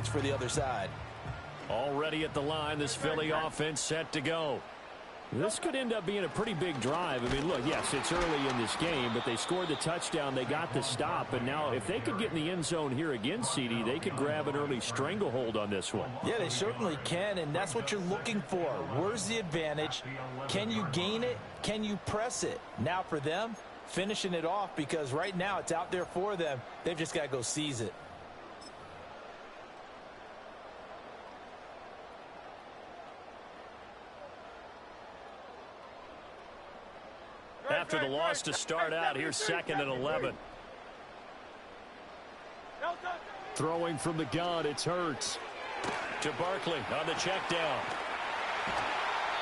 points for the other side. Already at the line, this Philly offense set to go. This could end up being a pretty big drive. I mean, look, yes, it's early in this game, but they scored the touchdown. They got the stop. And now if they could get in the end zone here again, CD, they could grab an early stranglehold on this one. Yeah, they certainly can, and that's what you're looking for. Where's the advantage? Can you gain it? Can you press it? Now for them, finishing it off, because right now it's out there for them. They've just got to go seize it. After the loss to start out, here's 2nd and 11. Throwing from the gun, it's Hurts. To Barkley on the check down.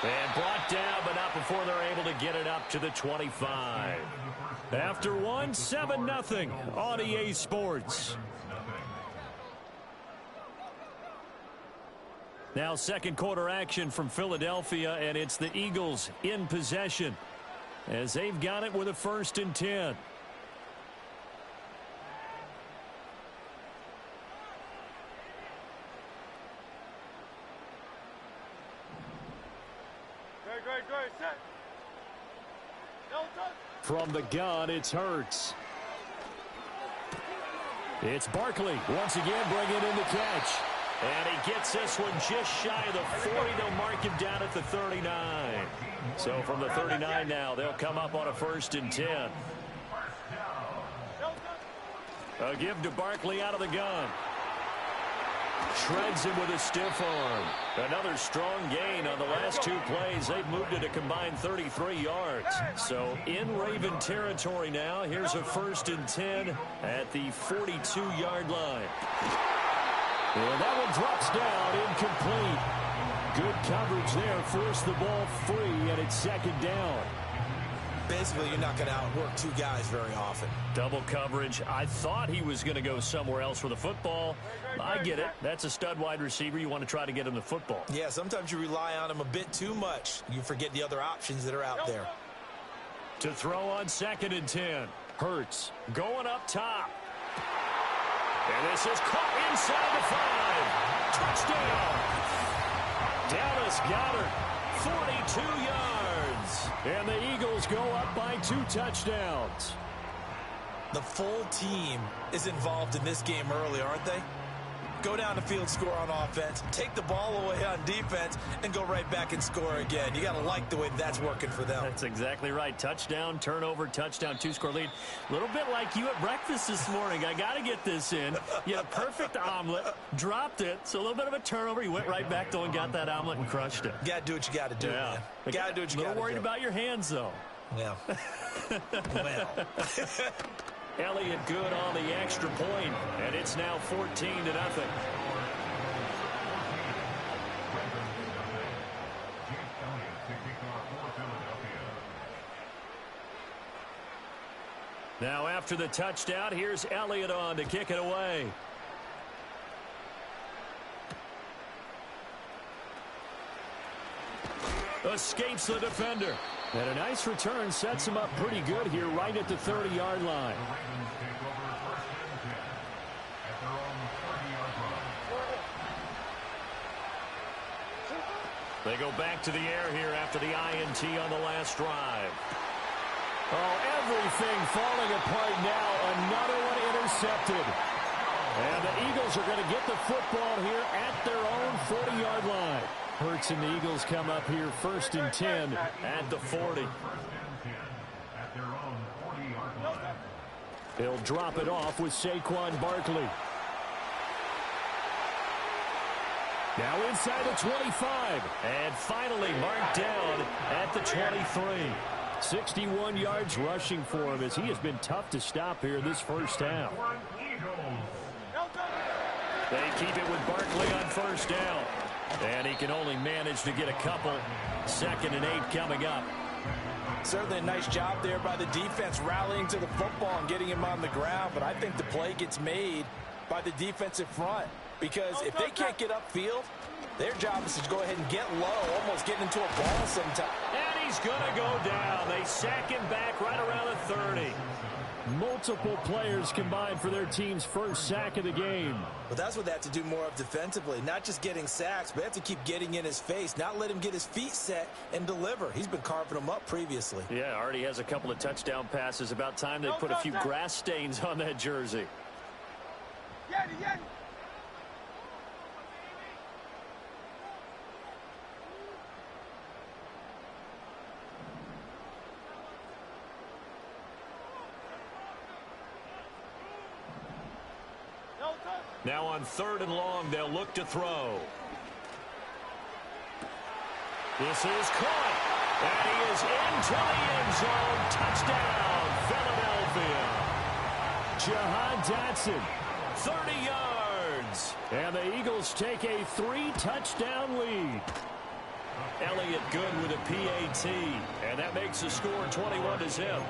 And brought down, but not before they're able to get it up to the 25. After one, 7-0 on EA Sports. Now second quarter action from Philadelphia, and it's the Eagles in possession, as they've got it with a 1st and 10. Great, set. From the gun, it's Hurts. It's Barkley once again bringing in the catch. And he gets this one just shy of the 40. They'll mark him down at the 39. So from the 39 now, they'll come up on a 1st and 10. A give to Barkley out of the gun. Shreds him with a stiff arm. Another strong gain on the last 2 plays. They've moved it a combined 33 yards. So in Raven territory now. Here's a 1st and 10 at the 42-yard line. And that one drops down, incomplete. Good coverage there, forced the ball free, and it's 2nd down. Basically, you're not going to outwork 2 guys very often. Double coverage. I thought he was going to go somewhere else for the football. I get it. That's a stud wide receiver. You want to try to get him the football. Yeah, sometimes you rely on him a bit too much. You forget the other options that are out there. To throw on 2nd and 10. Hurts going up top. And this is caught inside the 5. Touchdown. Dallas Goedert, 42 yards. And the Eagles go up by 2 touchdowns. The full team is involved in this game early, aren't they? Go down the field, score on offense, take the ball away on defense, and go right back and score again. You got to like the way that's working for them. That's exactly right. Touchdown, turnover, touchdown, 2-score lead. A little bit like you at breakfast this morning. I got to get this in. You had a perfect omelet, dropped it, so a little bit of a turnover. You went right back though and got that omelet and crushed it. You got to do what you got to do, man. You got to do what you got to do. A little worried about your hands, though. Yeah. Well. Elliott good on the extra point, and it's now 14-0. Now after the touchdown, here's Elliott on to kick it away. Escapes the defender. And a nice return sets him up pretty good here right at the 30-yard line. They go back to the air here after the INT on the last drive. Oh, everything falling apart now. Another one intercepted. And the Eagles are going to get the football here at their own 40-yard line. Hurts and the Eagles come up here 1st and 10 at the 40. He'll drop it off with Saquon Barkley. Now inside the 25. And finally marked down at the 23. 61 yards rushing for him as he has been tough to stop here this first half. They keep it with Barkley on 1st down. And he can only manage to get a couple. 2nd and 8 coming up. Certainly a nice job there by the defense rallying to the football and getting him on the ground. But I think the play gets made by the defensive front. Because if they can't get upfield, their job is to go ahead and get low, almost getting into a ball sometime. And he's going to go down. They sack him back right around the 30. Multiple players combined for their team's first sack of the game. Well, that's what they have to do more of defensively. Not just getting sacks, but they have to keep getting in his face. Not let him get his feet set and deliver. He's been carving them up previously. Yeah, already has a couple of touchdown passes. About time they put a few grass stains on that jersey. Now on 3rd and long, they'll look to throw. This is caught. And he is into the end zone. Touchdown, Philadelphia. Jahan Dotson, 30 yards. And the Eagles take a 3-touchdown lead. Elliott good with a PAT. And that makes the score 21-0.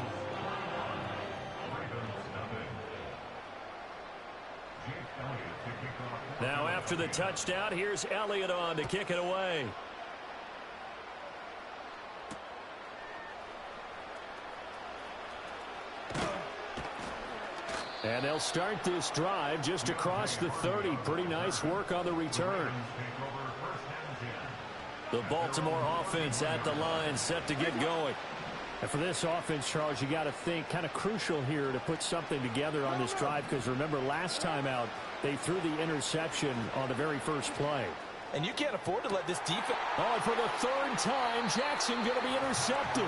Now after the touchdown, here's Elliott on to kick it away. And they'll start this drive just across the 30. Pretty nice work on the return. The Baltimore offense at the line, set to get going. And for this offense, Charles, you got to think kind of crucial here to put something together on this drive, because remember last time out they threw the interception on the very first play. And you can't afford to let this defense. Oh, and for the 3rd time, Jackson going to be intercepted.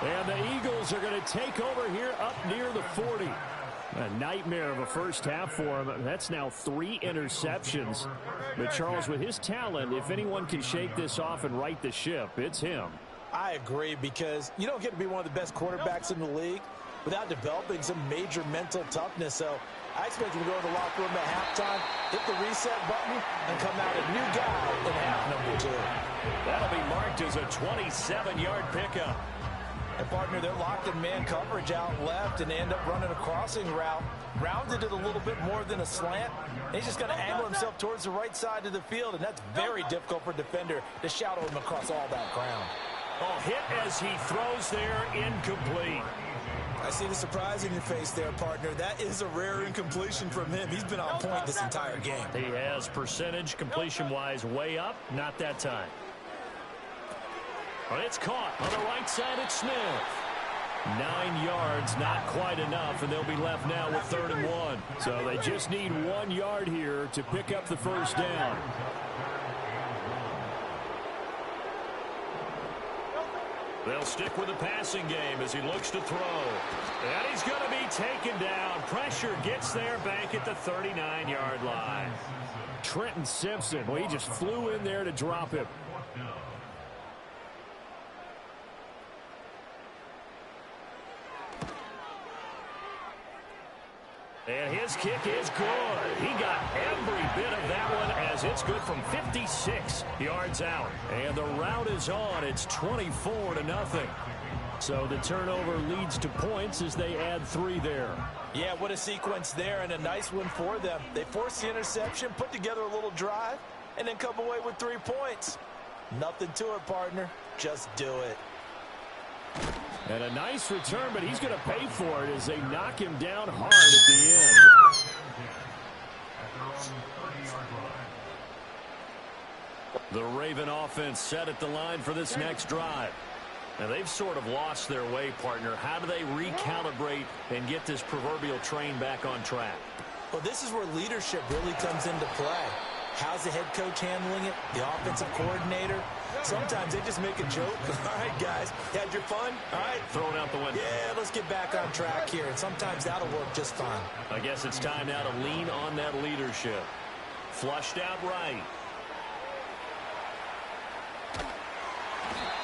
And the Eagles are going to take over here up near the 40. A nightmare of a first half for him. That's now 3 interceptions. But Charles, with his talent, if anyone can shake this off and right the ship, it's him. I agree, because you don't get to be one of the best quarterbacks in the league without developing some major mental toughness. So I expect him to go to the locker room at halftime, hit the reset button, and come out a new guy in half number 2. That'll be marked as a 27-yard pickup. And, partner, they're locked in man coverage out left, and they end up running a crossing route. Rounded it a little bit more than a slant. And he's just going to angle himself towards the right side of the field, and that's very difficult for a defender to shadow him across all that ground. Oh, hit as he throws there, incomplete. I see the surprise in your face there, partner. That is a rare incompletion from him. He's been on point this entire game. He has percentage completion-wise way up, not that time. But it's caught on the right side at Smith. 9 yards, not quite enough, and they'll be left now with 3rd and 1. So they just need 1 yard here to pick up the first down. They'll stick with the passing game as he looks to throw. And he's going to be taken down. Pressure gets there back at the 39-yard line. Trenton Simpson, well, he just flew in there to drop him. And his kick is good. He got every bit of that one as it's good from 56 yards out. And the route is on. It's 24-0. So the turnover leads to points as they add 3 there. Yeah, what a sequence there, and a nice one for them. They forced the interception, put together a little drive, and then come away with 3 points. Nothing to it, partner. Just do it. And a nice return, but he's going to pay for it as they knock him down hard at the end. The Raven offense set at the line for this next drive. Now, they've sort of lost their way, partner. How do they recalibrate and get this proverbial train back on track? Well, this is where leadership really comes into play. How's the head coach handling it? The offensive coordinator? Sometimes they just make a joke. All right, guys, had your fun? All right. Throw it out the window. Yeah, let's get back on track here. And sometimes that'll work just fine. I guess it's time now to lean on that leadership. Flushed out right.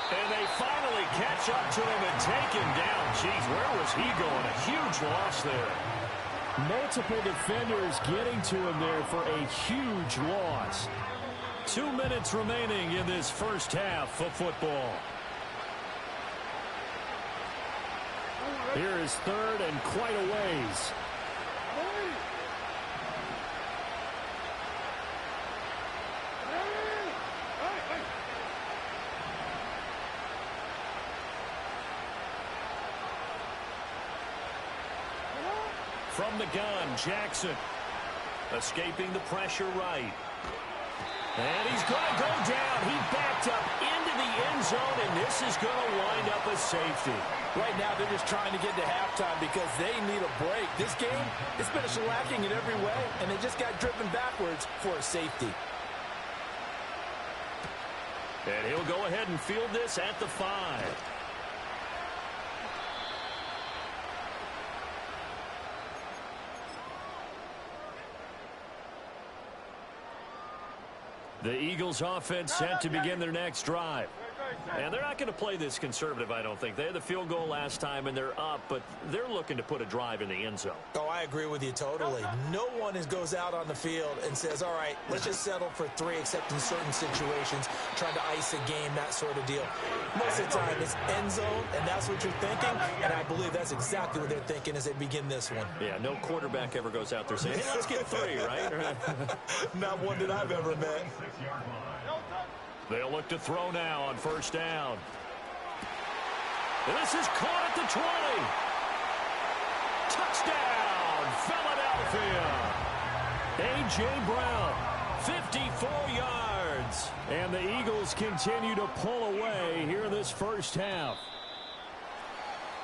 And they finally catch up to him and take him down. Jeez, where was he going? A huge loss there. Multiple defenders getting to him there for a huge loss. 2 minutes remaining in this first half of football. Here is 3rd and quite a ways. From the gun, Jackson. Escaping the pressure right. And he's going to go down. He backed up into the end zone, and this is going to wind up a safety. Right now, they're just trying to get to halftime because they need a break. This game, it's been shellacking in every way, and they just got driven backwards for a safety. And he'll go ahead and field this at the 5. The Eagles offense set to begin their next drive. And they're not going to play this conservative, I don't think. They had the field goal last time, and they're up, but they're looking to put a drive in the end zone. Oh, I agree with you totally. No one goes out on the field and says, all right, let's just settle for 3, except in certain situations, trying to ice a game, that sort of deal. Most of the time, it's end zone, and that's what you're thinking, and I believe that's exactly what they're thinking as they begin this one. Yeah, no quarterback ever goes out there saying, hey, let's get 3, right? Not one that I've ever met. They'll look to throw now on first down. This is caught at the 20. Touchdown, Philadelphia. A.J. Brown, 54 yards. And the Eagles continue to pull away here in this first half.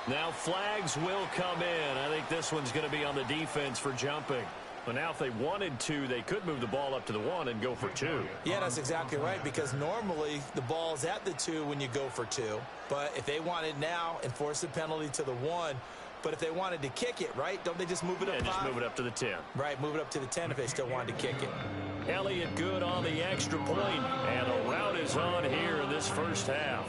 Now flags will come in. I think this one's going to be on the defense for jumping. But now if they wanted to, they could move the ball up to the 1 and go for 2. Yeah, that's exactly right, because normally the ball's at the 2 when you go for 2. But if they wanted now, enforce the penalty to the 1. But if they wanted to kick it, right, don't they just move it up 5? Just move it up to the 10. Right, move it up to the 10 if they still wanted to kick it. Elliott good on the extra point, and the route is on here in this first half.